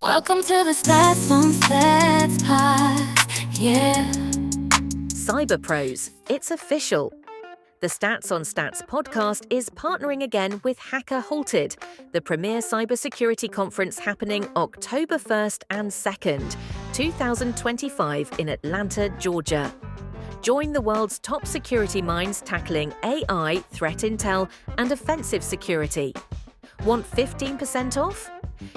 Welcome to the Stats on Stats Pod, yeah. Cyber Pros, it's official. The Stats on Stats podcast is partnering again with Halted, the premier cybersecurity conference happening October 1st and 2nd, 2025 in Atlanta, Georgia. Join the world's top security minds tackling AI, threat intel, and offensive security. Want 15% off?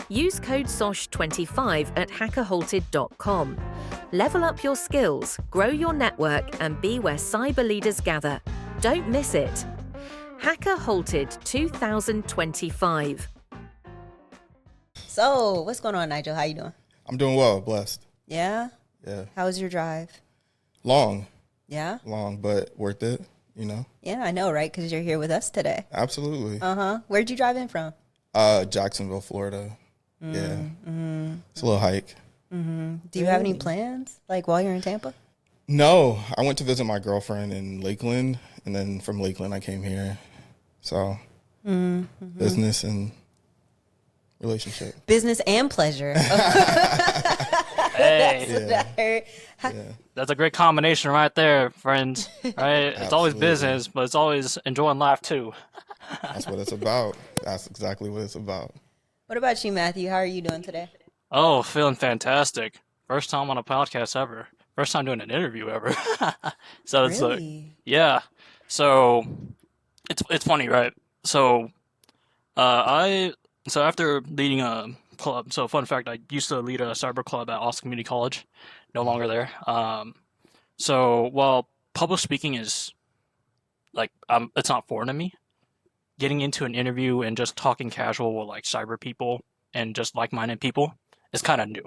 Use code SOSH25 at hackerhalted.com. Level up your skills, grow your network, and be where cyber leaders gather. Don't miss it. Hacker Halted 2025. So, what's going on, Nigel? How you doing? I'm doing well, blessed. Yeah? Yeah. How was your drive? Long. Yeah? Long, but worth it, you know? Yeah, I know, right? Because you're here with us today. Absolutely. Uh-huh. Where'd you drive in from? Jacksonville, Florida. Yeah. It's a little hike. Do you have any plans, like, while you're in Tampa? No, I went to visit my girlfriend in Lakeland, and then from Lakeland I came here. So, business and relationship. Business and pleasure. Hey, That's what I heard. that's a great combination right there, friends. Right? It's always Absolutely. business, but it's always enjoying life too. That's what it's about. That's exactly what it's about. What about you, Matthew? How are you doing today? Oh, feeling fantastic. First time on a podcast ever. First time doing an interview ever. So it's like, Really? yeah. So it's funny, right? So so after leading a club, so fun fact, I used to lead a cyber club at Austin Community College. No longer there. So while public speaking is like it's not foreign to me, getting into an interview and just talking casual with like cyber people and just like-minded people is kind of new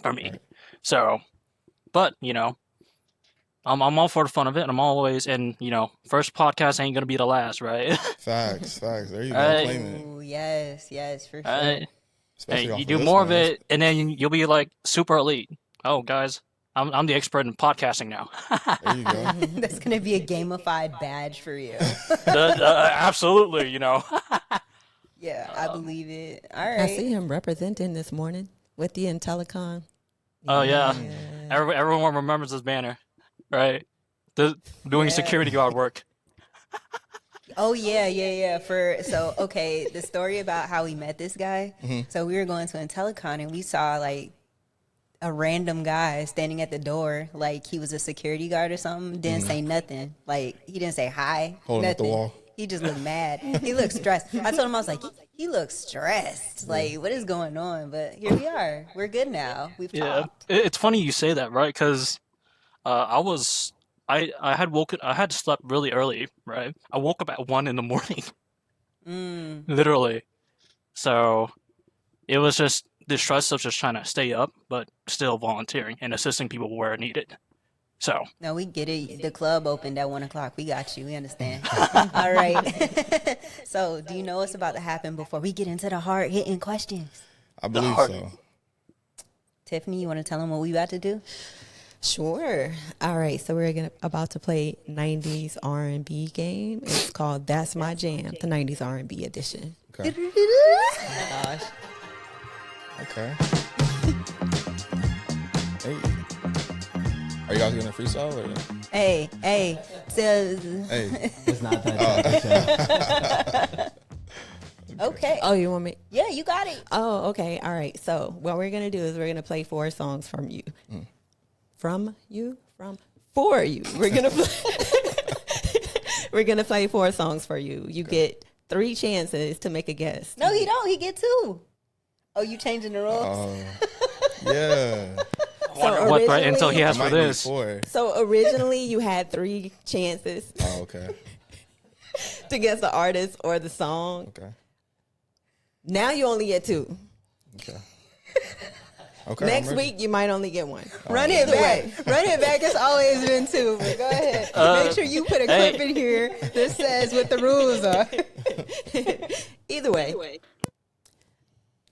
for me. Right. So, but you know, I'm all for the fun of it, and I'm always, and you know, first podcast ain't gonna be the last, right? Facts. There you go. Right. Claim it. Ooh, yes, for sure. Right? Especially Hey, off you of do this more one. of it, and then you'll be like super elite. Oh, guys, I'm the expert in podcasting now. There you go. That's going to be a gamified badge for you. Absolutely, you know. Yeah, I believe it. All I right. see him representing this morning with the Intellicon. Oh yeah, everyone remembers this banner, right? Doing security guard work. Oh yeah. Okay, the story about how we met this guy. So we were going to Intellicon and we saw like a random guy standing at the door, like he was a security guard or something. Didn't say nothing. Like he didn't say hi. Holding up the nothing. wall. He just looked mad. He looked stressed. I told him, I was like, he looks stressed. Like, what is going on? But here we are. We're good now. We've Yeah, talked. it's funny you say that, right? Because I had slept really early, right? I woke up at 1 a.m, literally. So it was just the stress of just trying to stay up, but still volunteering and assisting people where needed. So No, we get it. The club opened at 1 o'clock. We got you. We understand. All right. So, do you know what's about to happen before we get into the hard-hitting questions? I believe heart. so. Tiffany, you want to tell them what we about to do? Sure. All right. So we're about to play 90s R&B game. It's called That's My Jam, the 90s R&B edition. Okay. Oh my gosh. Okay. Hey. Are you guys gonna freestyle or? Hey. So, Hey. It's not that type of show. okay. Oh, you want me? Yeah, you got it. Oh, okay. All right. So what we're going to do is we're going to play 4 songs from you. For you. We're going to play. We're going to play 4 songs for you. You get 3 chances to make a guess. No, he don't. He get 2. Oh, you changing the rules? Yeah. wonder what threat originally- intel he has It for might be this. 4. So originally you had 3 chances Oh, okay. to guess the artist or the song. Okay. Now you only get 2. Okay. Okay. Next I'm ready. week you might only get 1. Run it back. Run it back. It's always been 2. But go ahead. Make sure you put a clip in here that says what the rules are. Either way,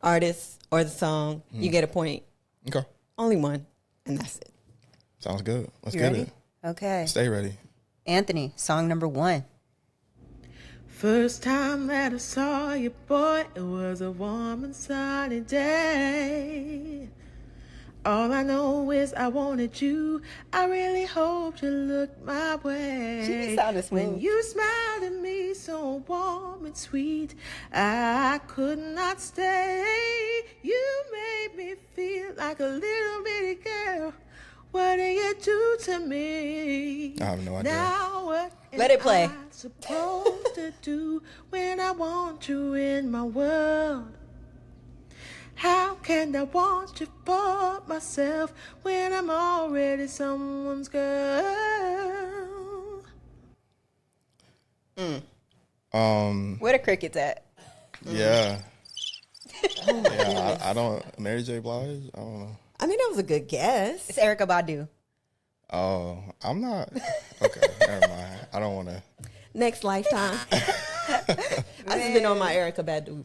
artist or the song, you get a point. Okay. Only 1, and that's it. Sounds good. Let's You get ready? it. Okay. Stay ready. Anthony, song number 1. First time that I saw you, boy, it was a warm and sunny day. All I know is I wanted you. I really hoped you looked my way. She be sounding smooth. When you smiled at me so warm and sweet, I could not stay. You made me feel like a little bitty girl. What do you do to me? I have no idea. Now what Let it play. am I supposed to do when I want you in my world? How can I want you for myself when I'm already someone's girl? Where the crickets at? Yeah. Yeah, I don't. Mary J. Blige? I don't know. I mean, that was a good guess. It's Erykah Badu. Oh, I'm not. Okay, never mind. I don't want to. Next lifetime. I've just been on my Erykah Badu.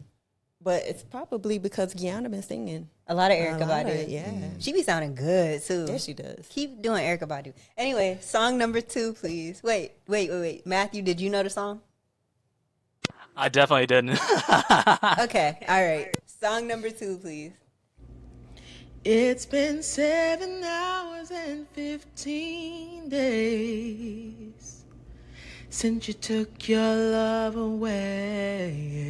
But it's probably because Gianna been singing. A lot of A Erykah lot of Badu. it, yeah. She be sounding good too. Yeah, she does. Keep doing Erykah Badu. Anyway, song number 2, please. Wait. Matthew, did you know the song? I definitely didn't. Okay, all right. Song number 2, please. It's been 7 hours and 15 days since you took your love away.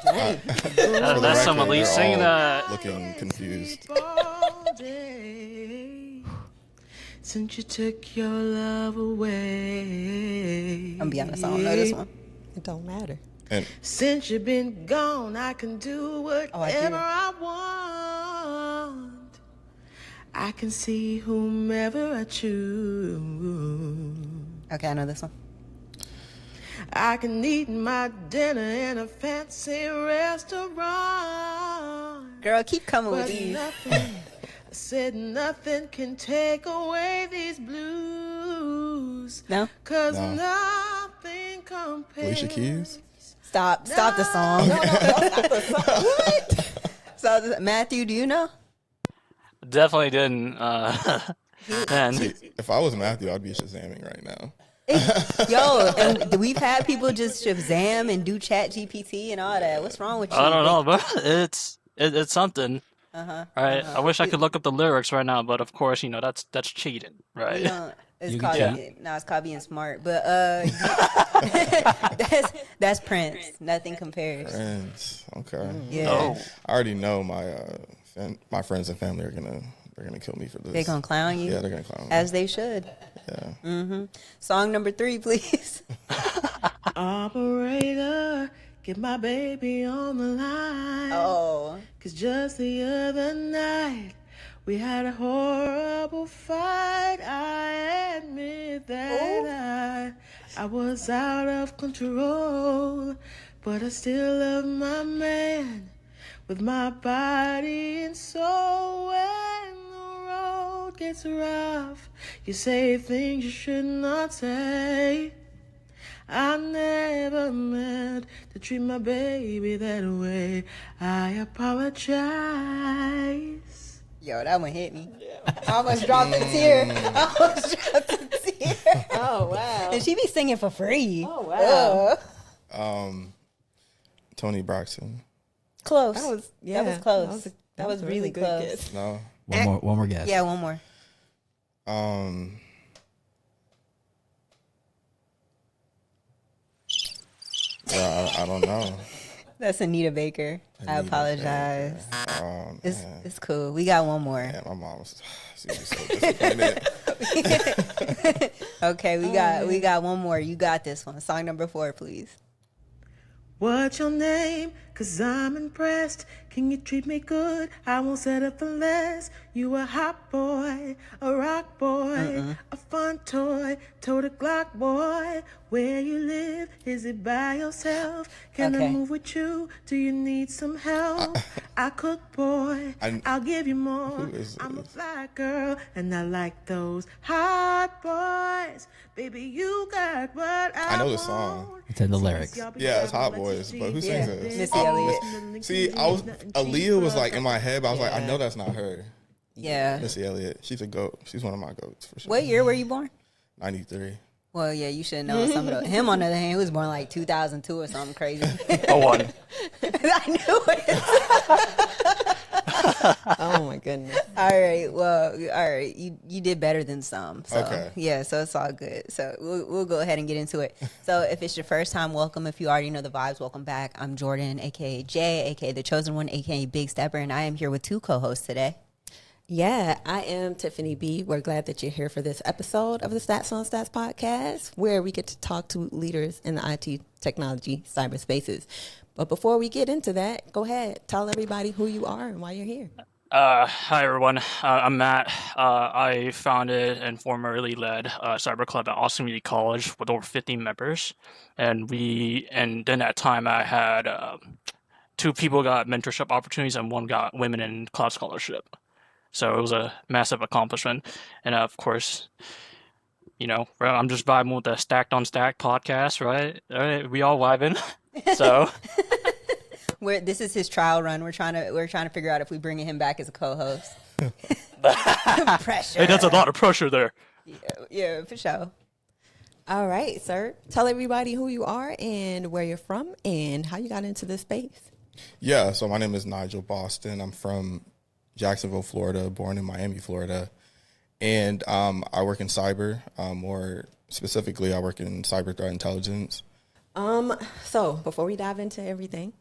That's some record, Elise they're singing all that. Looking confused. All day since you took your love away. I'm gonna be honest, I don't know this one. It don't matter. And Since you've been gone, I can do whatever I want. I can see whomever I choose. Okay, I know this one. I can eat my dinner in a fancy restaurant. Girl, keep coming with But these. nothing, I said nothing can take away these blues. No? Cause No. nothing compares. Alicia Keys? Stop the song. What? So, Matthew, do you know? Definitely didn't. And See, if I was Matthew, I'd be Shazamming right now. Yo, and we've had people just Shazam and do Chat GPT and all that. What's wrong with you? I don't know, but it's something. Right? I wish I could look up the lyrics right now, but of course, that's cheating, right? You know, it's You called can- it's called being smart. But that's Prince. Nothing compares. Friends. Okay. Yeah. Oh, I already know my friends and family are gonna kill me for this. They're gonna clown you. Yeah, they're gonna clown me. As they should. Yeah. Song number 3, please. Operator, get my baby on the line. Oh. Cause just the other night, we had a horrible fight. I admit that I was out of control. But I still love my man with my body and soul. When the road gets rough, you say things you should not say. I never meant to treat my baby that way. I apologize. Yo, that one hit me. I almost dropped a tear. Oh, wow. And she be singing for free. Oh, wow. Tony Braxton. Close. That was, That was close. That was a really good close. guess. No. One more guess. Yeah, one more. Yeah, I don't know. That's Anita Baker. I Anita apologize. Baker. It's cool. We got one more. Man, my mom was she was so disappointed. Okay, we got one more. You got this one. Song number 4, please. What's your name? 'Cause I'm impressed. Can you treat me good? I won't settle for less. You a hot boy, a rock boy, a fun toy, tote a Glock boy. Where you live? Is it by yourself? Can Okay. I move with you? Do you need some help? I cook, boy. I'll give you more. Who is I'm a this? fly girl, and I like those hot boys. Baby, you got what I know the want. song. It's in the lyrics. Yeah, it's Hot Boys, but who sings this? Missy Elliott. See, Aaliyah was like in my head, but I was like, I know that's not her. Yeah. Missy Elliott. She's a goat. She's one of my goats for sure. What year were you born? 93. Well, yeah, you should know some of him. On the other hand, he was born like 2002 or something crazy. Oh, one. I knew it. Oh my goodness. All right. You did better than some. So, Okay. Yeah, so it's all good. So we'll go ahead and get into it. So if it's your first time, welcome. If you already know the vibes, welcome back. I'm Jordan, aka Jay, aka the Chosen One, aka Big Stepper, and I am here with two co-hosts today. Yeah, I am Tiffany B. We're glad that you're here for this episode of the Stats on Stats podcast, where we get to talk to leaders in the IT, technology, cyberspaces. But before we get into that, go ahead, tell everybody who you are and why you're here. Hi, everyone. I'm Matt. I founded and formerly led a cyber club at Austin Community College with over 50 members. And then at time I had 2 people got mentorship opportunities and 1 got women in cloud scholarship. So it was a massive accomplishment. And of course, I'm just vibing with the Stacked on Stack podcast, right? All right, we all vibing. So This is his trial run. We're trying to figure out if we bring him back as a co-host. Pressure. hey, that's a lot of pressure there. Yeah, for sure. All right, sir. Tell everybody who you are and where you're from and how you got into this space. Yeah, so my name is Nigel Boston. I'm from Jacksonville, Florida, born in Miami, Florida. And I work in cyber. More specifically, I work in cyber threat intelligence. So before we dive into everything,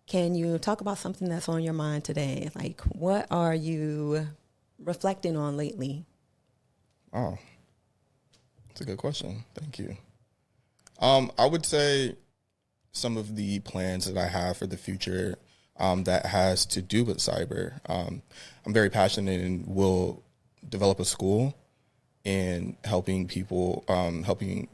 can you talk about something that's on your mind today? Like, what are you reflecting on lately? Oh, that's a good question. Thank you. I would say some of the plans that I have for the future that has to do with cyber. I'm very passionate and will develop a school in helping people, helping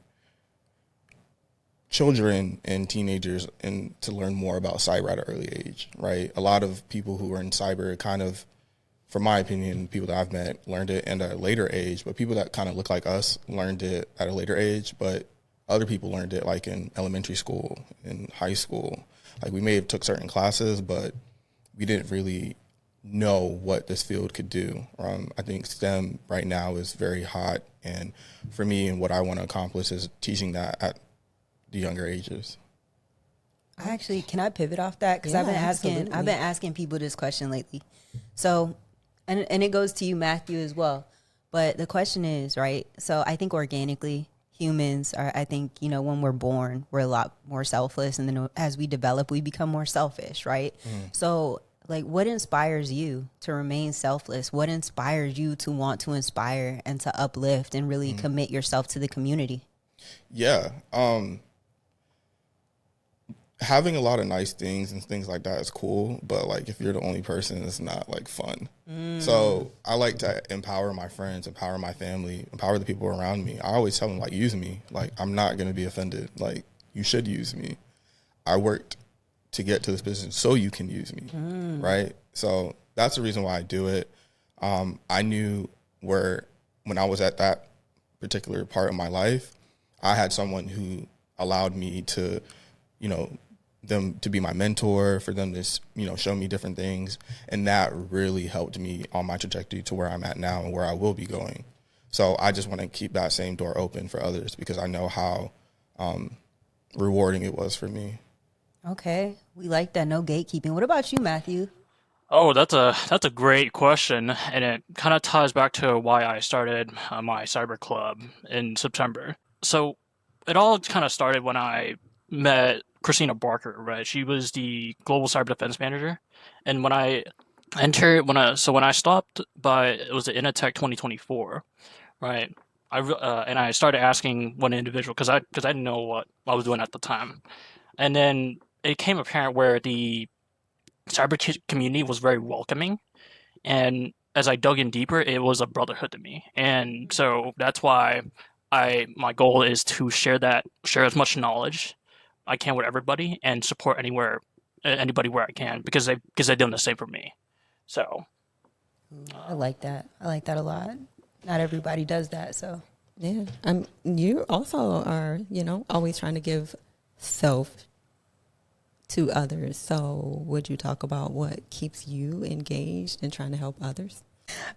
children and teenagers and to learn more about cyber at an early age, right? A lot of people who are in cyber kind of, from my opinion, people that I've met learned it at a later age, but people that kind of look like us learned it at a later age, but other people learned it like in elementary school, in high school. Like we may have took certain classes, but we didn't really know what this field could do. I think STEM right now is very hot, and for me and what I want to accomplish is teaching that at the younger ages. Can I pivot off that? Because I've been asking people this question lately. So, and it goes to you, Matthew, as well. But the question is, right? So I think organically, humans are, when we're born, we're a lot more selfless. And then as we develop, we become more selfish, right? So like, what inspires you to remain selfless? What inspires you to want to inspire and to uplift and really commit yourself to the community? Yeah. Having a lot of nice things and things like that is cool, but like if you're the only person, it's not like fun. So I like to empower my friends, empower my family, empower the people around me. I always tell them, like, use me. Like, I'm not going to be offended. Like, you should use me. I worked to get to this position so you can use me, right? So that's the reason why I do it. I knew when I was at that particular part of my life, I had someone who allowed me to, them to be my mentor, for them to, show me different things. And that really helped me on my trajectory to where I'm at now and where I will be going. So I just want to keep that same door open for others because I know how rewarding it was for me. Okay. We like that. No gatekeeping. What about you, Matthew? Oh, that's a great question, and it kind of ties back to why I started my cyber club in September. So it all kind of started when I met Christina Barker, right? She was the global cyber defense manager, and when I stopped by, it was the MAD20 2024, right? And I started asking one individual because I didn't know what I was doing at the time, and then it became apparent where the cyber community was very welcoming, and as I dug in deeper, it was a brotherhood to me, and so that's why my goal is to share as much knowledge I can with everybody and support anybody where I can because they've done the same for me. So I like that. I like that a lot. Not everybody does that. So yeah, you also are, always trying to give self to others. So would you talk about what keeps you engaged in trying to help others?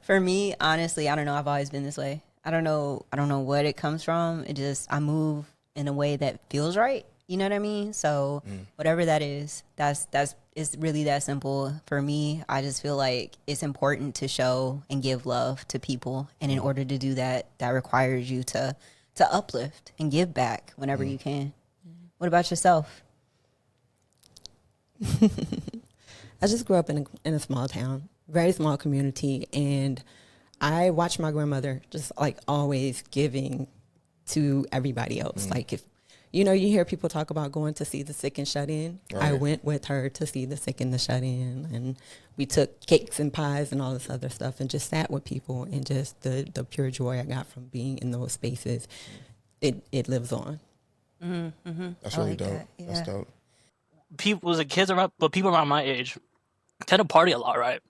For me, honestly, I don't know. I've always been this way. I don't know what it comes from. It just, I move in a way that feels right. You know what I mean? So whatever that is, it's really that simple for me. I just feel like it's important to show and give love to people. And in order to do that, that requires you to uplift and give back whenever you can. What about yourself? I just grew up in a small town, very small community, and I watched my grandmother just like always giving to everybody else. Like if, you hear people talk about going to see the sick and shut in. Right. I went with her to see the sick and the shut in, and we took cakes and pies and all this other stuff and just sat with people, and just the pure joy I got from being in those spaces, it lives on. That's really dope. Yeah. That's dope. People, the kids around, but people around my age tend to party a lot, right?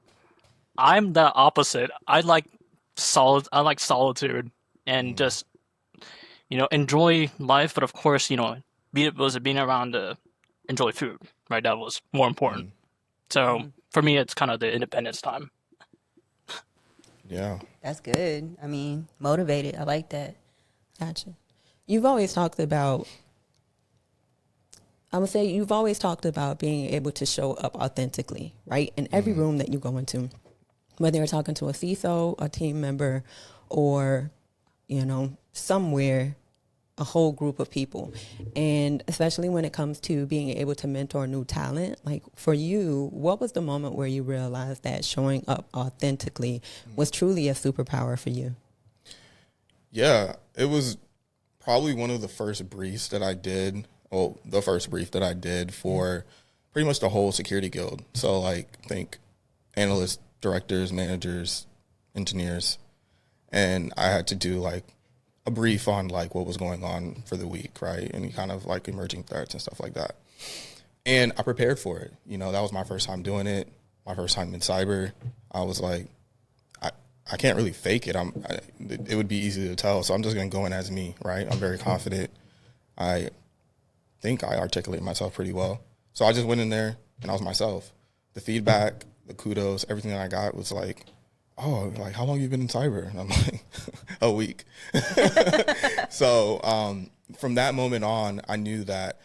I'm the opposite. I like solitude and just, enjoy life. But of course, being around to enjoy food, right? That was more important. So for me, it's kind of the independence time. Yeah. That's good. I mean, motivated. I like that. Gotcha. You've always talked about being able to show up authentically, right? In every room that you go into, whether you're talking to a CISO, a team member, or, somewhere, a whole group of people. And especially when it comes to being able to mentor new talent, like for you, what was the moment where you realized that showing up authentically was truly a superpower for you? Yeah, it was probably one of the first briefs that I did. Well, the first brief that I did for pretty much the whole security guild. So think analysts, directors, managers, engineers. And I had to do a brief on what was going on for the week, right? And kind of emerging threats and stuff like that. And I prepared for it. That was my first time doing it, my first time in cyber. I was like, I can't really fake it. It would be easy to tell. So I'm just going to go in as me, right? I'm very confident. I think I articulate myself pretty well. So I just went in there and I was myself. The feedback, the kudos, everything that I got was how long have you been in cyber? And I'm like, a week. So from that moment on, I knew that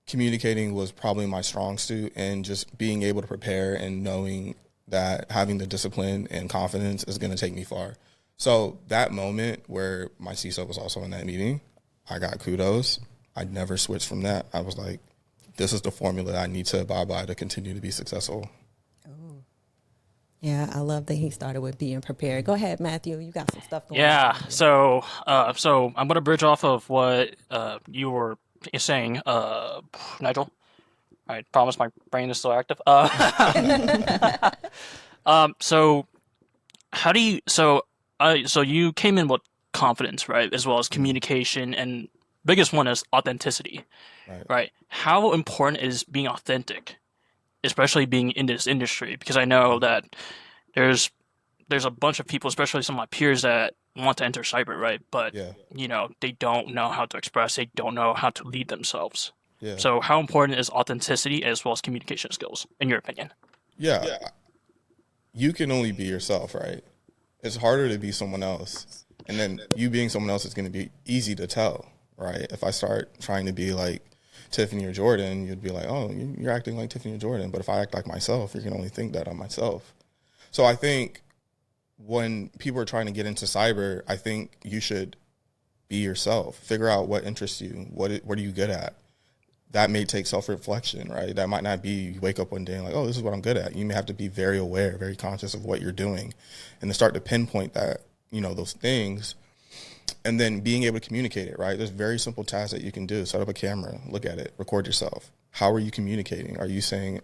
communicating was probably my strong suit, and just being able to prepare and knowing that having the discipline and confidence is going to take me far. So that moment where my CISO was also in that meeting, I got kudos. I never switched from that. I was like, this is the formula I need to abide by to continue to be successful. Yeah, I love that he started with being prepared. Go ahead, Matthew. You got some stuff going on. Yeah, so I'm going to bridge off of what you were saying, Nigel. I promise my brain is still active. So how do you, so you came in with confidence, right? As well as communication, and biggest one is authenticity, right? How important is being authentic, especially being in this industry? Because I know that there's a bunch of people, especially some of my peers, that want to enter cyber, right? But, they don't know how to express, they don't know how to lead themselves. Yeah. So how important is authenticity as well as communication skills, in your opinion? Yeah. You can only be yourself, right? It's harder to be someone else. And then you being someone else is going to be easy to tell, right? If I start trying to be like Tiffany or Jordan, you'd be like, oh, you're acting like Tiffany or Jordan. But if I act like myself, you can only think that I'm myself. So I think when people are trying to get into cyber, I think you should be yourself. Figure out what interests you. What are you good at? That may take self-reflection, right? That might not be you wake up one day and oh, this is what I'm good at. You may have to be very aware, very conscious of what you're doing, and to start to pinpoint that, those things, and then being able to communicate it, right? There's very simple tasks that you can do. Set up a camera, look at it, record yourself. How are you communicating? Are you saying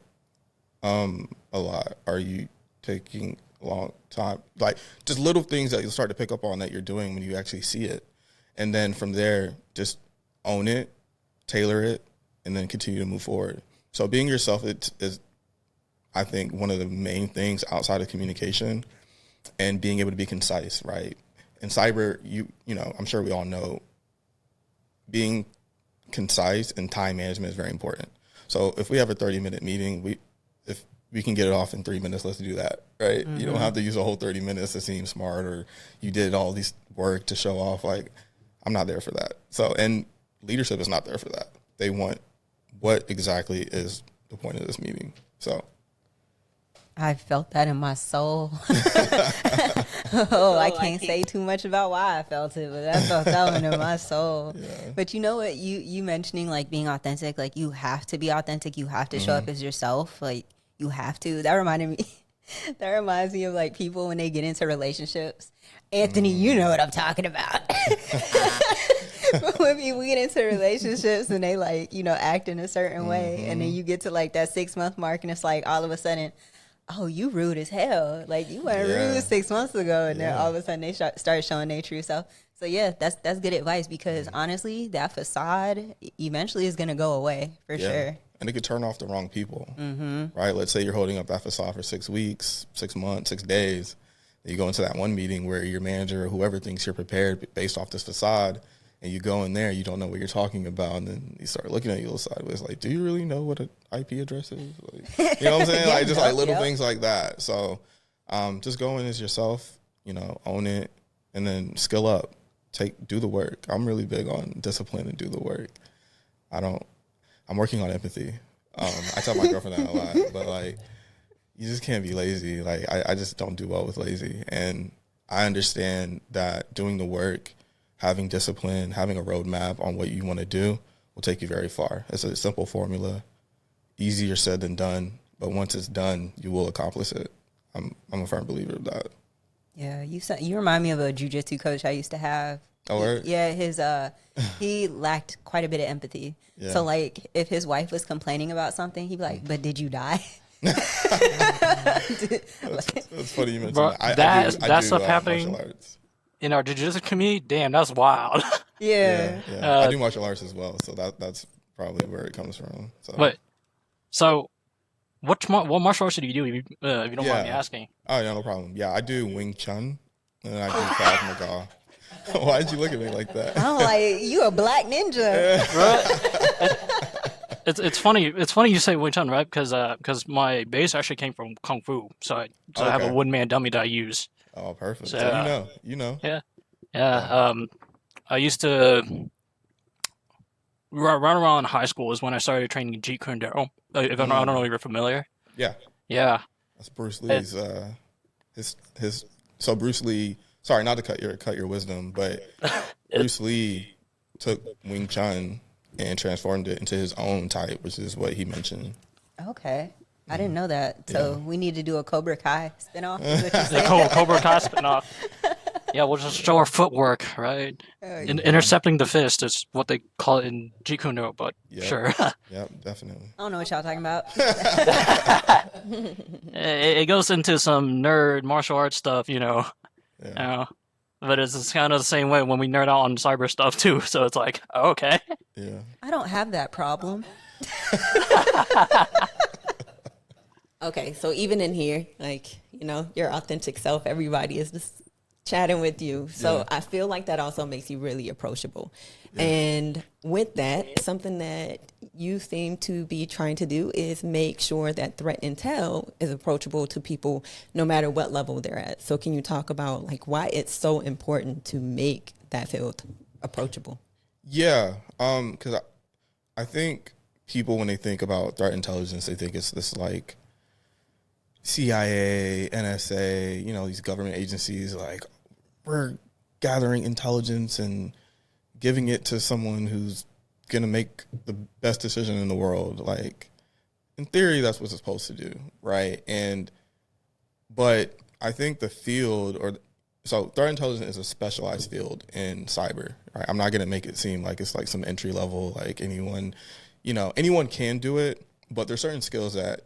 a lot? Are you taking a long time? Just little things that you'll start to pick up on that you're doing when you actually see it. And then from there, just own it, tailor it, and then continue to move forward. So being yourself is, I think, one of the main things outside of communication, and being able to be concise, right? In cyber, I'm sure we all know, being concise and time management is very important. So if we have a 30-minute meeting, if we can get it off in 3 minutes. Let's do that, right? You don't have to use a whole 30 minutes to seem smart, or you did all these work to show off. Like, I'm not there for that. So, and leadership is not there for that. They want what exactly is the point of this meeting. So I felt that in my soul. I can't say too much about why I felt it, but I felt that one in my soul. Yeah. But you know what? You mentioning like being authentic, like you have to be authentic. You have to show up as yourself. Like you have to. That reminded me. That reminds me of like people when they get into relationships. Anthony, you know what I'm talking about. When people get into relationships and they like, you know, act in a certain way, and then you get to like that 6-month mark and it's like all of a sudden, oh, you rude as hell. Like you weren't rude 6 months ago, and then all of a sudden they start showing their true self. So yeah, that's good advice, because honestly, that facade eventually is gonna go away for sure. And it could turn off the wrong people, right? Let's say you're holding up that facade for 6 weeks, 6 months, 6 days. You go into that one meeting where your manager or whoever thinks you're prepared based off this facade, and you go in there, you don't know what you're talking about, and then you start looking at you a little sideways, like, do you really know what an IP address is? Like, you know what I'm saying? Like, just like little things like that. So just go in as yourself, you know, own it, and then skill up. Do the work. I'm really big on discipline and do the work. I'm working on empathy. I tell my girlfriend that a lot, but like, you just can't be lazy. Like, I just don't do well with lazy. And I understand that doing the work, having discipline, having a roadmap on what you want to do will take you very far. It's a simple formula, easier said than done, but once it's done, you will accomplish it. I'm a firm believer of that. Yeah, you remind me of a jiu-jitsu coach I used to have. Oh, word? Yeah, he lacked quite a bit of empathy. Yeah. So like if his wife was complaining about something, he'd be like, "But did you die?" That's funny you mentioned Bro, that. That's stuff happening in our jiu-jitsu community. Damn, that's wild. Yeah. I do martial arts as well, so that's probably where it comes from. So what martial arts do you do, if you don't mind me asking? Oh, yeah, no problem. Yeah, I do Wing Chun, and then I do Krav Maga. Why did you look at me like that? I'm like, you a black ninja. It's funny. It's funny you say Wing Chun, right? Because my base actually came from Kung Fu, so I have a one-man dummy that I use. Oh, perfect. So you know. Yeah. I used to right around high school is when I started training Jeet Kune Do. I don't know if you're familiar. Yeah. Yeah. That's Bruce Lee's. So Bruce Lee. Sorry, not to cut your wisdom, but Bruce Lee took Wing Chun and transformed it into his own type, which is what he mentioned. Okay. I didn't know that. So we need to do a Cobra Kai spinoff. Cobra Kai spinoff. Yeah, we'll just show our footwork, right? Intercepting the fist is what they call it in Jeet Kune Do, but sure. Yep, definitely. I don't know what y'all talking about. It goes into some nerd martial arts stuff, you know. Yeah. But it's kind of the same way when we nerd out on cyber stuff too. So it's like, okay. Yeah. I don't have that problem. Okay, so even in here, like, you know, your authentic self, everybody is just chatting with you. So I feel like that also makes you really approachable. Yeah. And with that, something that you seem to be trying to do is make sure that threat intel is approachable to people no matter what level they're at. So can you talk about like why it's so important to make that field approachable? Yeah, because I think people, when they think about threat intelligence, they think it's this like CIA, NSA, you know, these government agencies, like we're gathering intelligence and giving it to someone who's going to make the best decision in the world. Like, in theory, that's what it's supposed to do, right? But I think the field, so threat intelligence is a specialized field in cyber, right? I'm not going to make it seem like it's like some entry level, like anyone can do it, but there's certain skills that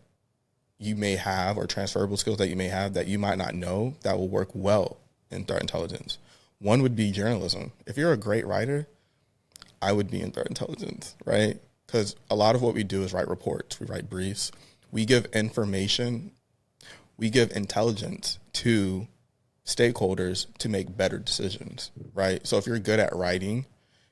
you may have, or transferable skills that you may have that you might not know that will work well in threat intelligence. One would be journalism. If you're a great writer, I would be in threat intelligence, right? Because a lot of what we do is write reports, we write briefs, we give information, we give intelligence to stakeholders to make better decisions, right? So if you're good at writing,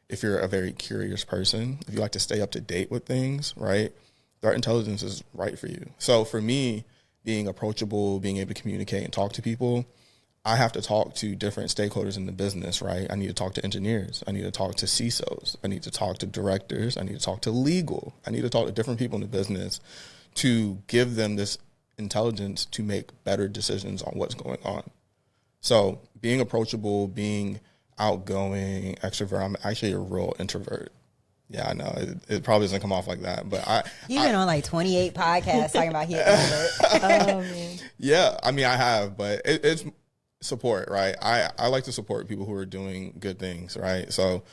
if you're a very curious person, if you like to stay up to date with things, right, threat intelligence is right for you. So for me, being approachable, being able to communicate and talk to people, I have to talk to different stakeholders in the business, right? I need to talk to engineers. I need to talk to CISOs. I need to talk to directors. I need to talk to legal. I need to talk to different people in the business to give them this intelligence to make better decisions on what's going on. So being approachable, being outgoing, extrovert. I'm actually a real introvert. Yeah, I know. It probably doesn't come off like that, but You've been on like 28 podcasts talking about here. Oh, man. Yeah, I mean, I have, but it's support, right? I like to support people who are doing good things, right? So,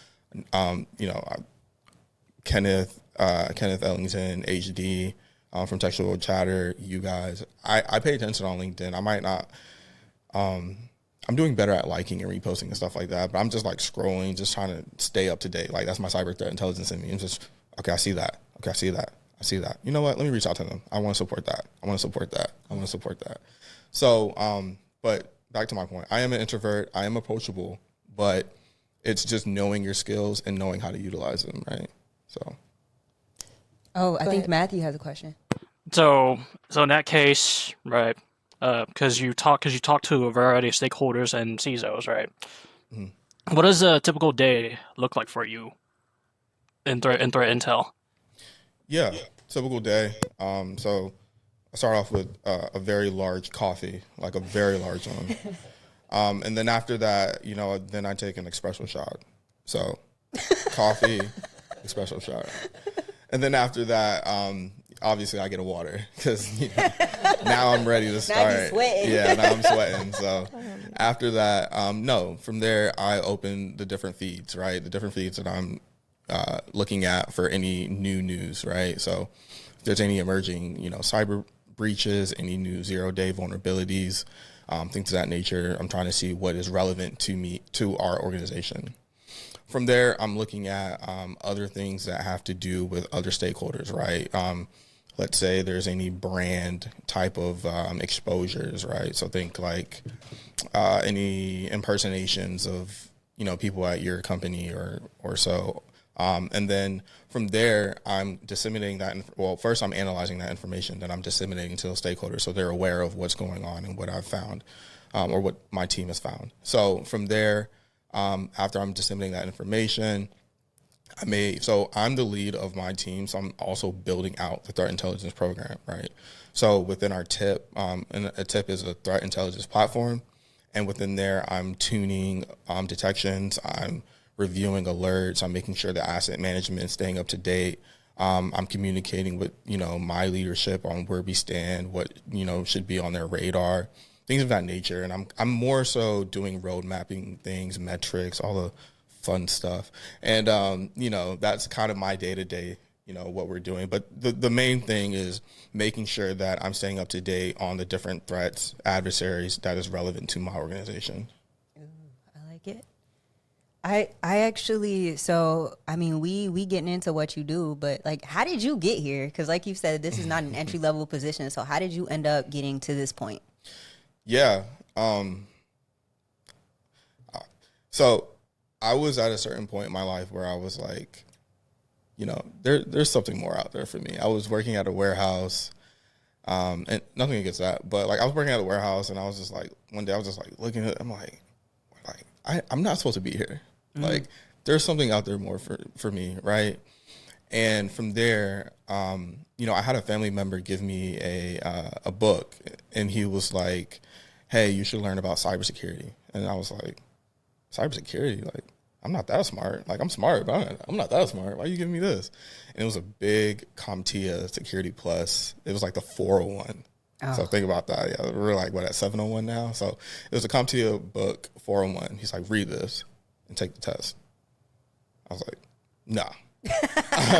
Kenneth Ellington, HD, from Textual Chatter, you guys, I pay attention on LinkedIn. I might not, I'm doing better at liking and reposting and stuff like that, but I'm just like scrolling, just trying to stay up to date. Like that's my cyber threat intelligence in me. I'm just, okay, I see that. Okay, I see that. I see that. You know what? Let me reach out to them. I want to support that. I want to support that. I want to support that. So, but back to my point, I am an introvert. I am approachable, but it's just knowing your skills and knowing how to utilize them, right? So. Oh, I think Matthew has a question. So in that case, right? Because you talk to a variety of stakeholders and CISOs, right? Mm-hmm. What does a typical day look like for you in threat intel? Yeah, typical day. So I start off with a very large coffee, like a very large one, and then after that, then I take an espresso shot. So coffee, espresso shot, and then after that, obviously I get a water because now I'm ready to start. Now you're sweating. Yeah, now I'm sweating. So after that, from there I open the different feeds, right? The different feeds that I'm looking at for any new news, right? So if there's any emerging, cyber breaches, any new 0-day vulnerabilities, things of that nature, I'm trying to see what is relevant to our organization. From there, I'm looking at other things that have to do with other stakeholders, right? Let's say there's any brand type of exposures, right? So think like any impersonations of, people at your company or so. And then from there, I'm disseminating that. First I'm analyzing that information that I'm disseminating to those stakeholders so they're aware of what's going on and what I've found or what my team has found. So from there, after I'm disseminating that information, so I'm the lead of my team, so I'm also building out the threat intelligence program, right? So within our TIP, and a TIP is a threat intelligence platform, and within there, I'm tuning detections, I'm reviewing alerts, I'm making sure the asset management is staying up to date. I'm communicating with, my leadership on where we stand, what, should be on their radar, things of that nature. And I'm more so doing road mapping things, metrics, all the fun stuff. And, that's kind of my day-to-day, what we're doing. But the main thing is making sure that I'm staying up to date on the different threats, adversaries that is relevant to my organization. Ooh, I like it. I actually, we getting into what you do, but like, how did you get here? Because like you said, this is not an entry-level position. So how did you end up getting to this point? Yeah. So I was at a certain point in my life where I was like, there's something more out there for me. I was working at a warehouse, and nothing against that, but like I was working at a warehouse and I was just like, one day I was just like looking at it, I'm like I'm not supposed to be here. Mm-hmm. Like there's something out there more for me. Right. And from there, I had a family member give me a book, and he was like, hey, you should learn about cybersecurity. And I was like, cybersecurity? Like, I'm not that smart. Like, I'm smart, but I'm not that smart. Why are you giving me this? And it was a big CompTIA Security Plus. It was like the 401. Oh. So think about that. Yeah, we're like, at 701 now? So it was a CompTIA book, 401. He's like, read this and take the test. I was like, nah.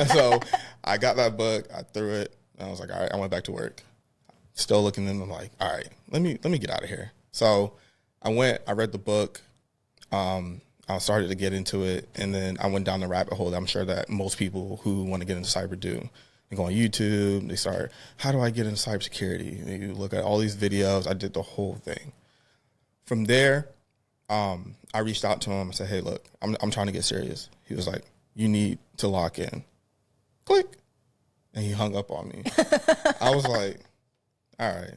So I got that book, I threw it, and I was like, all right, I went back to work. Still looking at them, I'm like, all right, let me get out of here. So I read the book, I started to get into it, and then I went down the rabbit hole that I'm sure that most people who want to get into cyber do. They go on YouTube, they start, how do I get into cybersecurity? And you look at all these videos, I did the whole thing. From there, I reached out to him and said, hey, look, I'm trying to get serious. He was like, you need to lock in. Click. And he hung up on me. I was like, all right.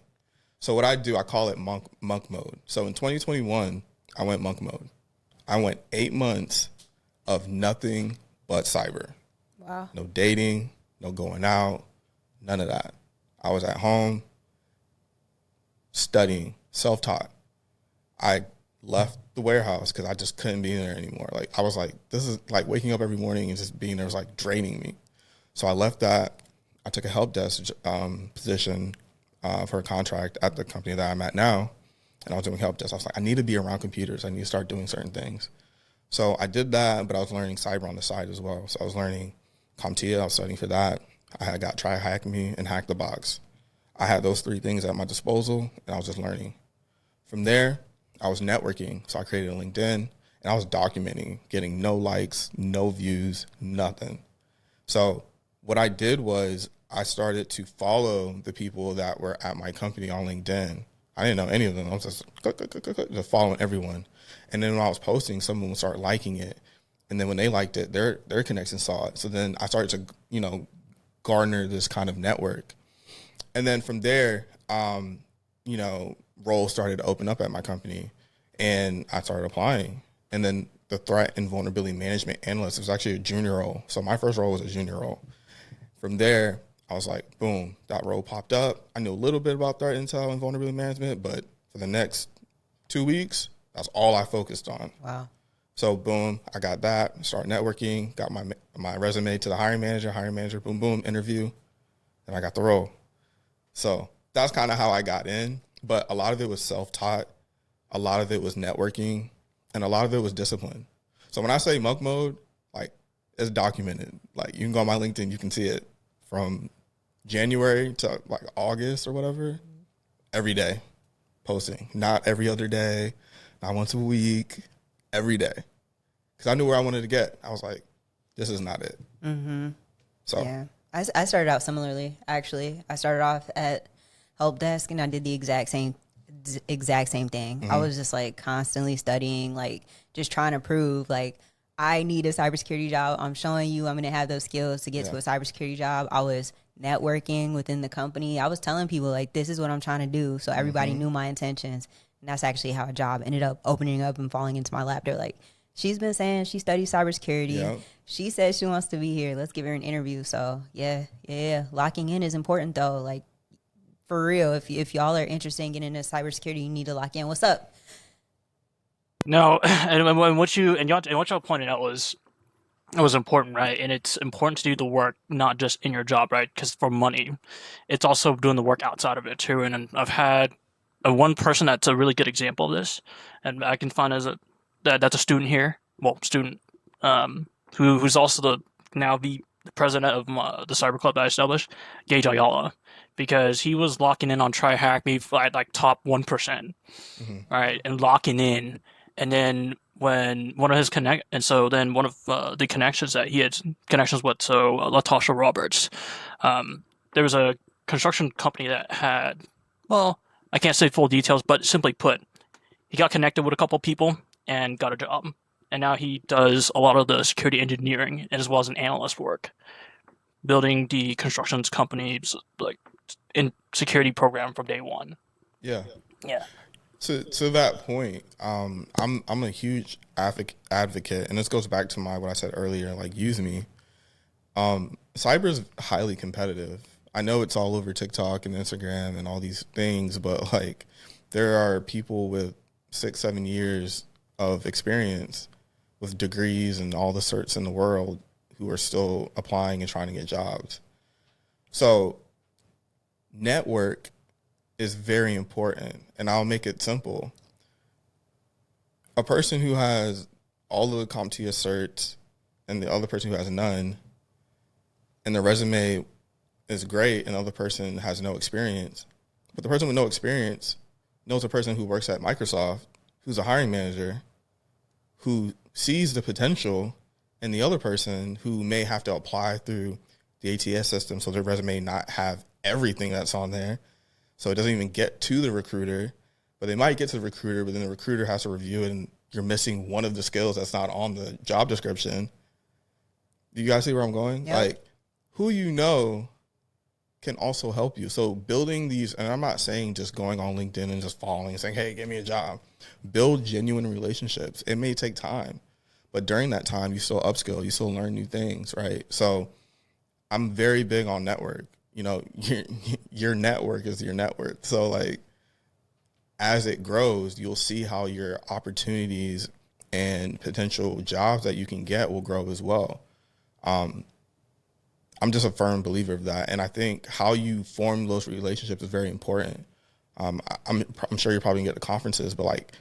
So what I do, I call it monk mode. So in 2021, I went monk mode. I went 8 months of nothing but cyber. Wow. No dating, no going out, none of that. I was at home studying, self-taught. I left the warehouse because I just couldn't be in there anymore. Like, I was like, this is like waking up every morning and just being there was like draining me. So I left that. I took a help desk position for a contract at the company that I'm at now. And I was doing help desk. I was like, I need to be around computers. I need to start doing certain things. So I did that, but I was learning cyber on the side as well. So I was learning CompTIA. I was studying for that. I had got Try Hack Me and Hack the Box. I had those 3 things at my disposal, and I was just learning. From there, I was networking. So I created a LinkedIn, and I was documenting, getting no likes, no views, nothing. So what I did was I started to follow the people that were at my company on LinkedIn. I didn't know any of them. I was just following everyone. And then when I was posting, someone would start liking it. And then when they liked it, their connections saw it. So then I started to, garner this kind of network. And then from there, roles started to open up at my company, and I started applying. And then the threat and vulnerability management analyst was actually a junior role. So my first role was a junior role. From there, I was like, boom, that role popped up. I knew a little bit about threat intel and vulnerability management, but for the next 2 weeks, that's all I focused on. Wow. So boom, I got that, started networking, got my resume to the hiring manager, boom, boom, interview, and I got the role. So that's kind of how I got in, but a lot of it was self-taught, a lot of it was networking, and a lot of it was discipline. So when I say monk mode, like, it's documented. Like, you can go on my LinkedIn, you can see it from January to like August or whatever, every day posting, not every other day, not once a week, every day. Because I knew where I wanted to get. I was like, this is not it. Mm-hmm. So yeah, I started out similarly, actually. I started off at help desk, and I did the exact same thing. Mm-hmm. I was just like constantly studying, like just trying to prove like I need a cybersecurity job. I'm showing you I'm going to have those skills to get to a cybersecurity job. I was networking within the company. I was telling people like, this is what I'm trying to do. So everybody knew my intentions. And that's actually how a job ended up opening up and falling into my lap. They're like, she's been saying she studies cybersecurity. Yep. She says she wants to be here. Let's give her an interview. So yeah. Locking in is important though. Like, for real, if y'all are interested in getting into cybersecurity, you need to lock in. What's up? No, and what y'all pointed out was important, right? And it's important to do the work not just in your job, right? Because for money, it's also doing the work outside of it too. And I've had one person that's a really good example of this, and I can find that's a student here, who's also the president of the cyber club that I established, Gage Ayala, because he was locking in on Try Hack Me at like top 1%, right, and locking in. And then when one of his one of the connections that he had connections with, so Latasha Roberts, there was a construction company that had, well, I can't say full details, but simply put, he got connected with a couple people and got a job. And now he does a lot of the security engineering as well as an analyst work, building the constructions company's like in security program from day one. Yeah. Yeah. To that point, I'm a huge advocate, and this goes back to what I said earlier, like, use me. Cyber is highly competitive. I know it's all over TikTok and Instagram and all these things, but like, there are people with 6-7 years of experience with degrees and all the certs in the world who are still applying and trying to get jobs. So network is very important, and I'll make it simple. A person who has all of the CompTIA certs and the other person who has none, and the resume is great, and the other person has no experience, but the person with no experience knows a person who works at Microsoft, who's a hiring manager, who sees the potential, and the other person who may have to apply through the ATS system, so their resume not have everything that's on there, so it doesn't even get to the recruiter, but they might get to the recruiter, but then the recruiter has to review it, and you're missing one of the skills that's not on the job description. Do you guys see where I'm going? Yep. Like, who you know can also help you. So building these, and I'm not saying just going on LinkedIn and just following and saying, hey, give me a job. Build genuine relationships. It may take time, but during that time, you still upskill, you still learn new things, right? So I'm very big on network. You know, your network is your net worth. So like, as it grows, you'll see how your opportunities and potential jobs that you can get will grow as well. I'm just a firm believer of that. And I think how you form those relationships is very important. I'm sure you're probably going to get to conferences, but like,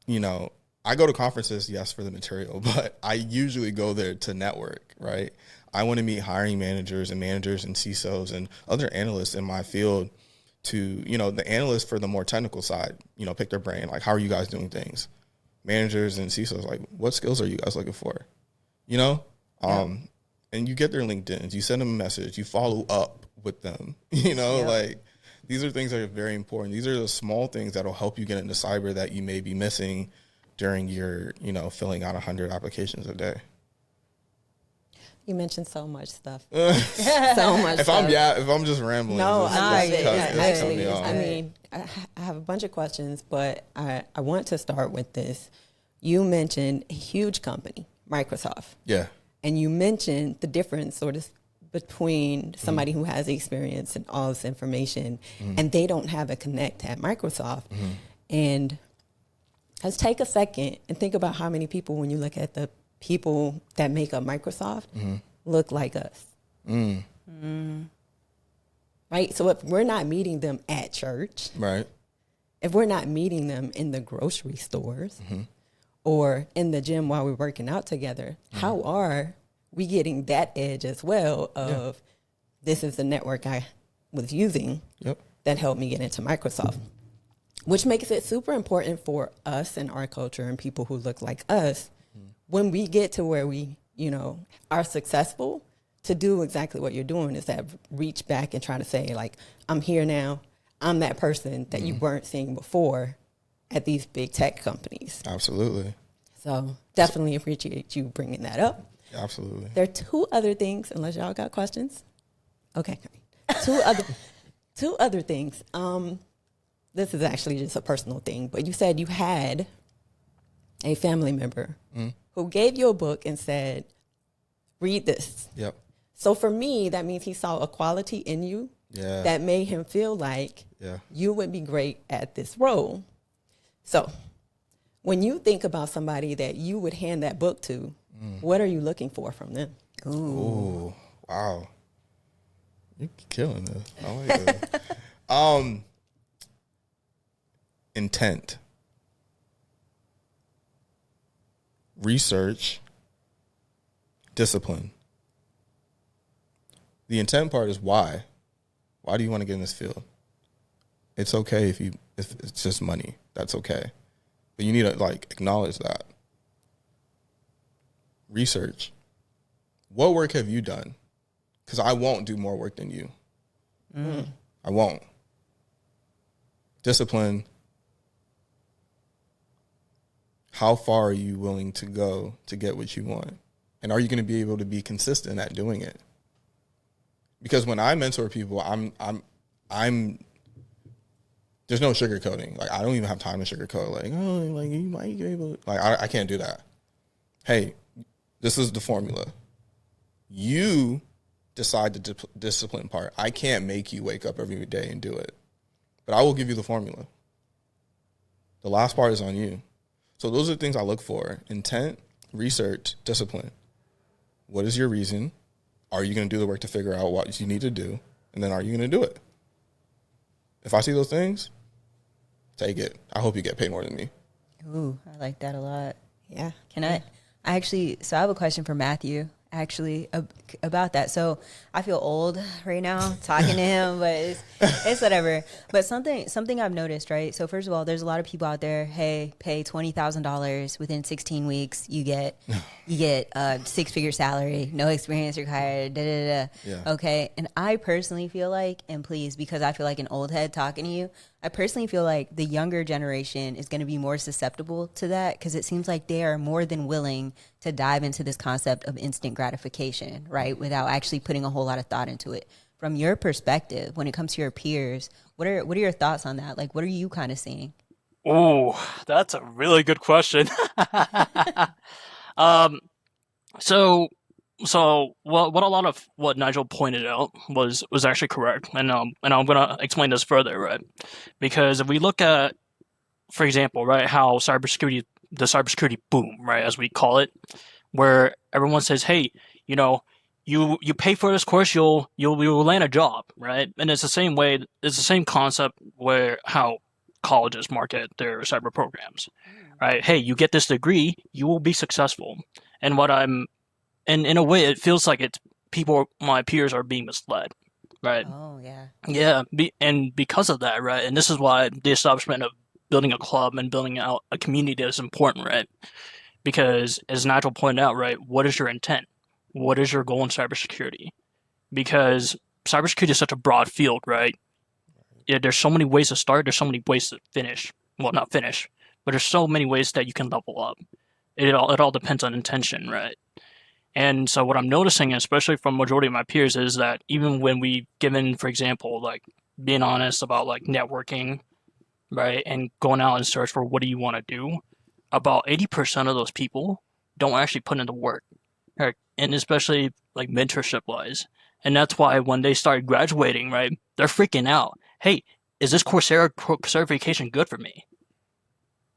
you know, I go to conferences, yes, for the material, but I usually go there to network, right? I want to meet hiring managers and CISOs and other analysts in my field to, you know, the analysts for the more technical side, you know, pick their brain. Like, how are you guys doing things? Managers and CISOs, like, what skills are you guys looking for? You know? And you get their LinkedIns, you send them a message, you follow up with them, you know, like these are things that are very important. These are the small things that'll help you get into cyber that you may be missing during your, you know, filling out 100 applications a day. You mentioned so much stuff. So much if stuff. If I'm just rambling, no, actually, I mean, I have a bunch of questions, but I want to start with this. You mentioned a huge company, Microsoft. Yeah. And you mentioned the difference sort of between somebody who has experience and all this information and they don't have a connect at Microsoft. And let's take a second and think about how many people, when you look at the people that make up Microsoft, look like us. Right? So if we're not meeting them at church, right? If we're not meeting them in the grocery stores, or in the gym while we're working out together, how are we getting that edge as well of this is the network I was using that helped me get into Microsoft, which makes it super important for us and our culture and people who look like us when we get to where we, you know, are successful to do exactly what you're doing is that reach back and try to say, like, I'm here now. I'm that person that you weren't seeing before at these big tech companies. Absolutely. So definitely appreciate you bringing that up. Absolutely. There are two other things, unless y'all got questions. Okay. Two other things. This is actually just a personal thing, but you said you had a family member who gave you a book and said, read this. Yep. So for me, that means he saw a quality in you that made him feel like you would be great at this role. So when you think about somebody that you would hand that book to, what are you looking for from them? Ooh, wow. You're killing this. I like it. Intent. Research. Discipline. The intent part is why. Why do you want to get in this field? It's okay if it's just money. That's okay. But you need to like acknowledge that. Research. What work have you done? Because I won't do more work than you. I won't. Discipline. How far are you willing to go to get what you want? And are you going to be able to be consistent at doing it? Because when I mentor people, I'm there's no sugarcoating. Like, I don't even have time to sugarcoat. Like, oh, like, you might be able to, like, I can't do that. Hey, this is the formula. You decide the discipline part. I can't make you wake up every day and do it. But I will give you the formula. The last part is on you. So those are the things I look for. Intent, research, discipline. What is your reason? Are you going to do the work to figure out what you need to do? And then are you going to do it? If I see those things, take it. I hope you get paid more than me. Ooh, I like that a lot. Yeah. Can I actually, so I have a question for Matthew, actually, about that. So I feel old right now talking to him, but it's whatever. But something I've noticed, right? So first of all, there's a lot of people out there, hey, pay $20,000 within 16 weeks. You get a 6-figure salary, no experience required, Yeah. Okay. And I personally feel like, and please, because I feel like an old head talking to you, I personally feel like the younger generation is going to be more susceptible to that because it seems like they are more than willing to dive into this concept of instant gratification, right? Without actually putting a whole lot of thought into it. from your perspective, when it comes to your peers, what are your thoughts on that? Like, what are you kind of seeing? Oh, that's a really good question. um, so what a lot of what Nigel pointed out was actually correct, and I'm gonna explain this further, right? Because if we look at, for example, right, how the cybersecurity boom, right, as we call it, where everyone says, hey, you know, you pay for this course, you'll land a job, right? And it's the same way, it's the same concept where how colleges market their cyber programs, right? Hey, you get this degree, you will be successful. And and in a way, it feels like my peers are being misled, right? Oh yeah. Yeah, and because of that, right? And this is why the establishment of building a club and building out a community is important, right? Because as Nigel pointed out, right, what is your intent? What is your goal in cybersecurity? Because cybersecurity is such a broad field, right? Yeah, there's so many ways to start. There's so many ways to finish. Well, not finish, but there's so many ways that you can level up. It all depends on intention, right? And so what I'm noticing, especially from majority of my peers, is that even when we given, for example, like being honest about like networking, right, and going out and search for what do you want to do, about 80% of those people don't actually put in the work, right? And especially like mentorship wise. And that's why when they start graduating, right, they're freaking out. Hey, is this Coursera certification good for me?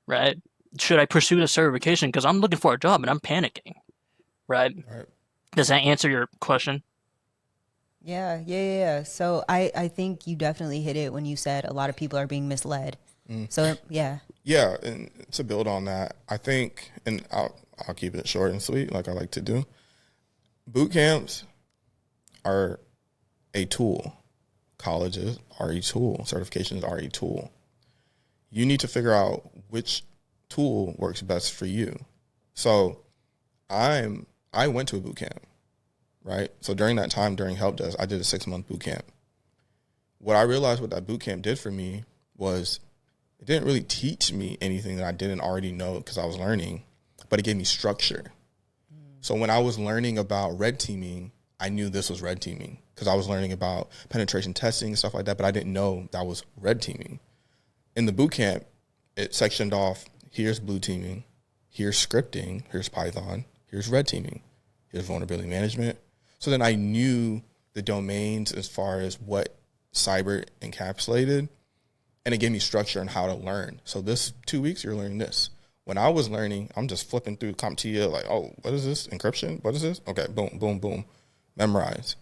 Right? Should I pursue the certification? Because I'm looking for a job and I'm panicking. Right? Right. Does that answer your question? Yeah. So I think you definitely hit it when you said a lot of people are being misled. So yeah. Yeah, and to build on that, I think, and I'll keep it short and sweet, like I like to do. Boot camps are a tool. Colleges are a tool. Certifications are a tool. You need to figure out which tool works best for you. So I went to a boot camp, right? So during that time, during Help Desk, I did a 6-month boot camp. What I realized what that boot camp did for me was it didn't really teach me anything that I didn't already know because I was learning, but it gave me structure. So when I was learning about red teaming, I knew this was red teaming because I was learning about penetration testing and stuff like that, but I didn't know that was red teaming. In the boot camp, it sectioned off, here's blue teaming, here's scripting, here's Python, here's red teaming, here's vulnerability management. So then I knew the domains as far as what cyber encapsulated, and it gave me structure on how to learn. So this 2 weeks, you're learning this. When I was learning, I'm just flipping through CompTIA like, oh, what is this? Encryption? What is this? Okay, boom, boom, boom. Memorize.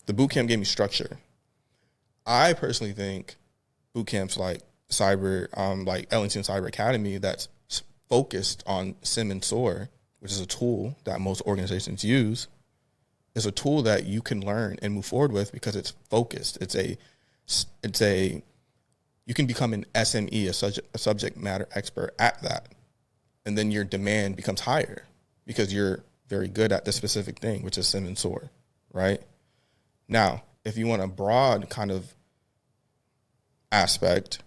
The boot camp gave me structure. I personally think boot camps like like Ellington Cyber Academy that's focused on SIM and SOAR, which is a tool that most organizations use, is a tool that you can learn and move forward with because it's focused. You can become an SME, a subject matter expert at that. And then your demand becomes higher because you're very good at the specific thing, which is SIM and SOAR, right? Now, if you want a broad kind of aspect,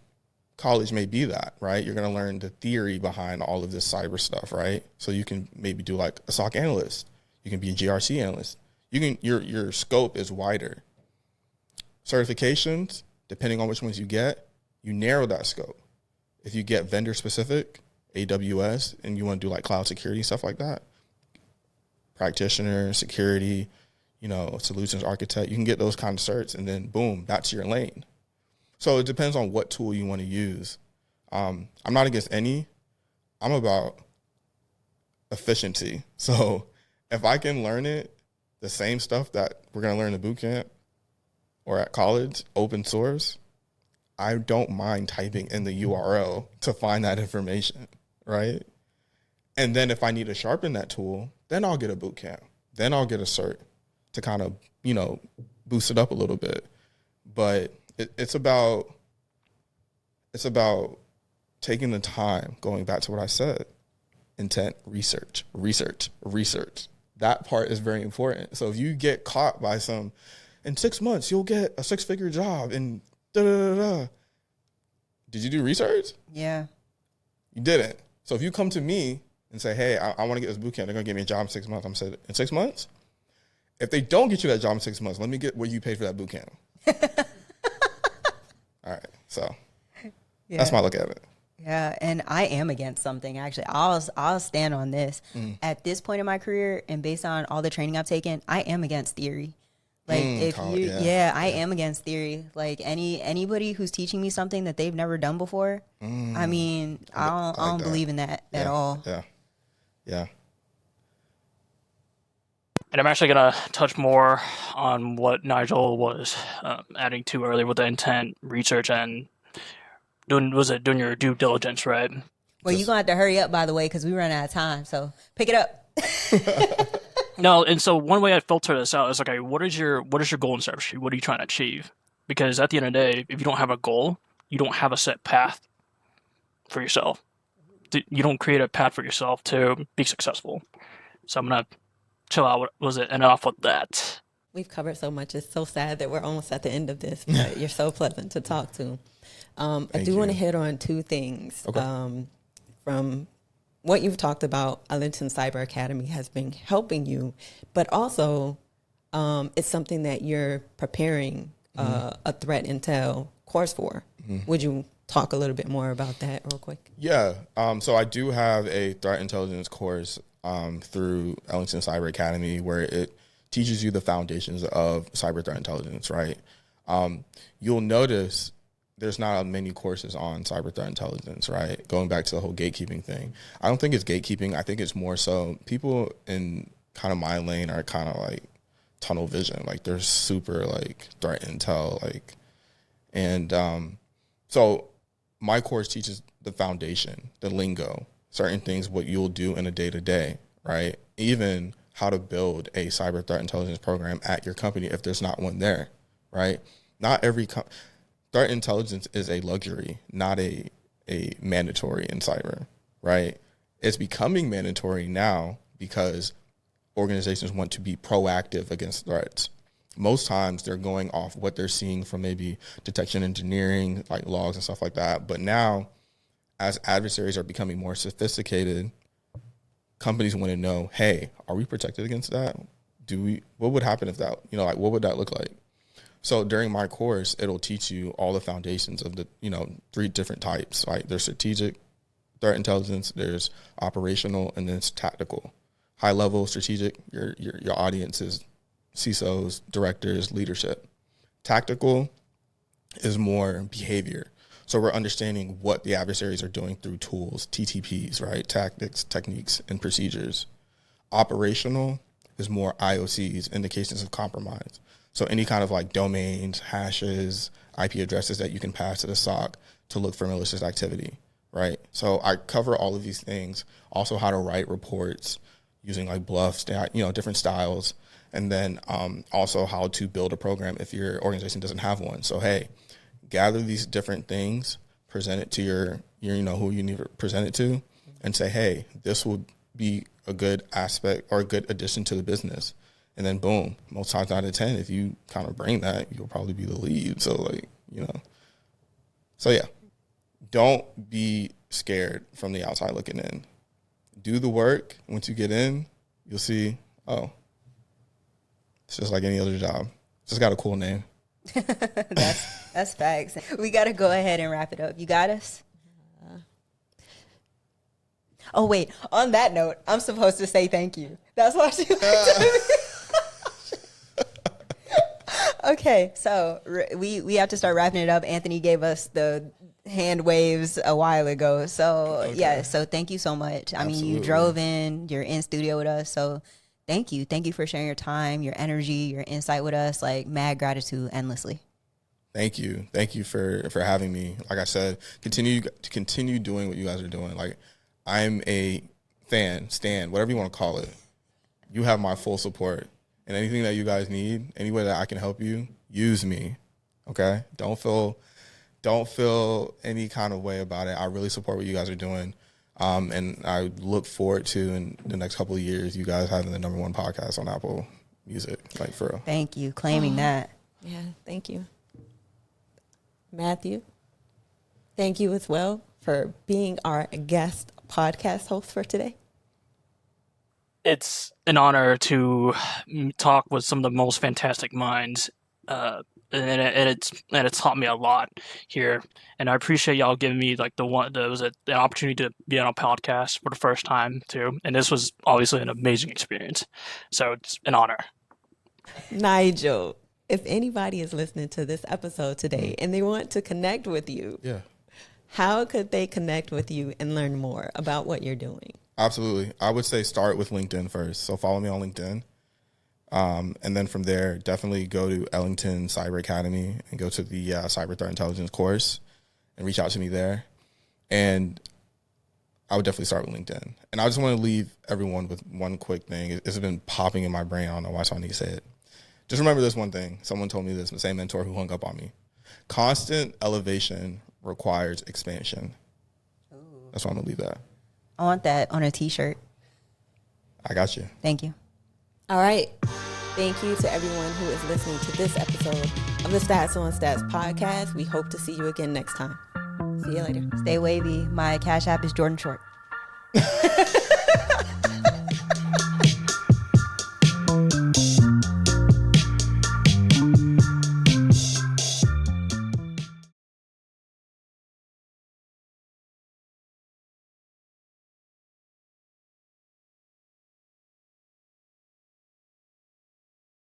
college may be that, right? You're going to learn the theory behind all of this cyber stuff, right? So you can maybe do like a SOC analyst. You can be a GRC analyst. Your scope is wider. Certifications, depending on which ones you get, you narrow that scope. If you get vendor specific, AWS, and you want to do like cloud security, stuff like that, practitioner, security, solutions architect, you can get those kind of certs, and then boom, that's your lane. So it depends on what tool you want to use. I'm not against any. I'm about efficiency. So if I can learn it, the same stuff that we're going to learn in boot camp or at college, open source, I don't mind typing in the URL to find that information, right? And then if I need to sharpen that tool, then I'll get a boot camp. Then I'll get a cert to kind of, boost it up a little bit. But it's about taking the time, going back to what I said, intent, research. That part is very important. So if you get caught by in 6 months, you'll get a 6-figure job and da-da-da-da. Did you do research? Yeah. You didn't. So if you come to me and say, hey, I want to get this boot camp, they're going to give me a job in 6 months. I'm saying, in 6 months? If they don't get you that job in 6 months, let me get what you paid for that boot camp. All right, so Yeah. that's my look at it. Yeah, and I am against something actually. I'll stand on this. At this point in my career, and based on all the training I've taken, I am against theory. Like I am against theory. Like anybody who's teaching me something that they've never done before, I mean, I don't believe in that at all. Yeah. And I'm actually going to touch more on what Nigel was adding to earlier with the intent, research, and doing your due diligence, right? Well, you're going to have to hurry up, by the way, because we run out of time. So pick it up. No, and so one way I filter this out is, okay, what is your goal in cybersecurity? What are you trying to achieve? Because at the end of the day, if you don't have a goal, you don't have a set path for yourself. You don't create a path for yourself to be successful. So I'm going to chill out. What was it? And off with that. We've covered so much. It's so sad that we're almost at the end of this, but you're so pleasant to talk to. I do want to hit on two things. Okay. From what you've talked about, Arlington Cyber Academy has been helping you, but also it's something that you're preparing a threat intel course for. Would you talk a little bit more about that real quick? Yeah. So I do have a threat intelligence course through Arlington Cyber Academy where it teaches you the foundations of cyber threat intelligence, right? You'll notice there's not many courses on cyber threat intelligence, right? Going back to the whole gatekeeping thing. I don't think it's gatekeeping. I think it's more so people in kind of my lane are kind of like tunnel vision. Like they're super like threat intel, like, and so my course teaches the foundation, the lingo, certain things, what you'll do in a day-to-day, right? Even how to build a cyber threat intelligence program at your company if there's not one there, right? Not every threat intelligence is a luxury, not a mandatory in cyber, right? It's becoming mandatory now because organizations want to be proactive against threats. Most times they're going off what they're seeing from maybe detection engineering, like logs and stuff like that. But now, as adversaries are becoming more sophisticated, companies want to know, hey, are we protected against that? What would happen if that, like what would that look like? So during my course, it'll teach you all the foundations of the, 3 different types. Like there's strategic threat intelligence, there's operational, and then it's tactical. High level strategic, your audience is CISOs, directors, leadership. Tactical is more behavior. So we're understanding what the adversaries are doing through tools, TTPs, right? Tactics, techniques, and procedures. Operational is more IOCs, indications of compromise. So any kind of like domains, hashes, IP addresses that you can pass to the SOC to look for malicious activity, right? So I cover all of these things. Also how to write reports using like bluffs, different styles. And then also how to build a program if your organization doesn't have one. So, hey, gather these different things, present it to your who you need to present it to, and say, hey, this will be a good aspect or a good addition to the business. And then boom, most times out of 10, if you kind of bring that, you'll probably be the lead. So So yeah, don't be scared from the outside looking in. Do the work. Once you get in, you'll see, oh, it's just like any other job. It's just got a cool name. That's facts. We got to go ahead and wrap it up. You got us? Oh, wait. On that note, I'm supposed to say thank you. That's why she looked at me. Okay, so we have to start wrapping it up. Anthony gave us the hand waves a while ago. So, yeah, so thank you so much. I mean, you drove in, you're in studio with us. So thank you. Thank you for sharing your time, your energy, your insight with us. Like, mad gratitude endlessly. Thank you. Thank you for having me. Like I said, continue doing what you guys are doing. Like, I'm a fan, stan, whatever you want to call it. You have my full support. And anything that you guys need, any way that I can help you, use me. Okay? Don't feel any kind of way about it. I really support what you guys are doing. And I look forward to, in the next couple of years, you guys having the #1 podcast on Apple Music, like for real. Thank you. Claiming that. Yeah, thank you. Matthew, thank you as well for being our guest podcast host for today. It's an honor to talk with some of the most fantastic minds it's taught me a lot here, and I appreciate y'all giving me like the opportunity to be on a podcast for the first time too, and this was obviously an amazing experience, so it's an honor. Nigel, if anybody is listening to this episode today and they want to connect with you, how could they connect with you and learn more about what you're doing? Absolutely. I would say start with LinkedIn first. So follow me on LinkedIn. And then from there, definitely go to Ellington Cyber Academy and go to the Cyber Threat Intelligence course and reach out to me there. And I would definitely start with LinkedIn. And I just want to leave everyone with one quick thing. It's been popping in my brain. I don't know why, so I need to say it. Just remember this one thing. Someone told me this, the same mentor who hung up on me. Constant elevation requires expansion. Ooh. That's why I'm going to leave that. I want that on a t-shirt. I got you. Thank you. All right. Thank you to everyone who is listening to this episode of the Stats on Stats podcast. We hope to see you again next time. See you later. Stay wavy. My Cash App is Jordan Short.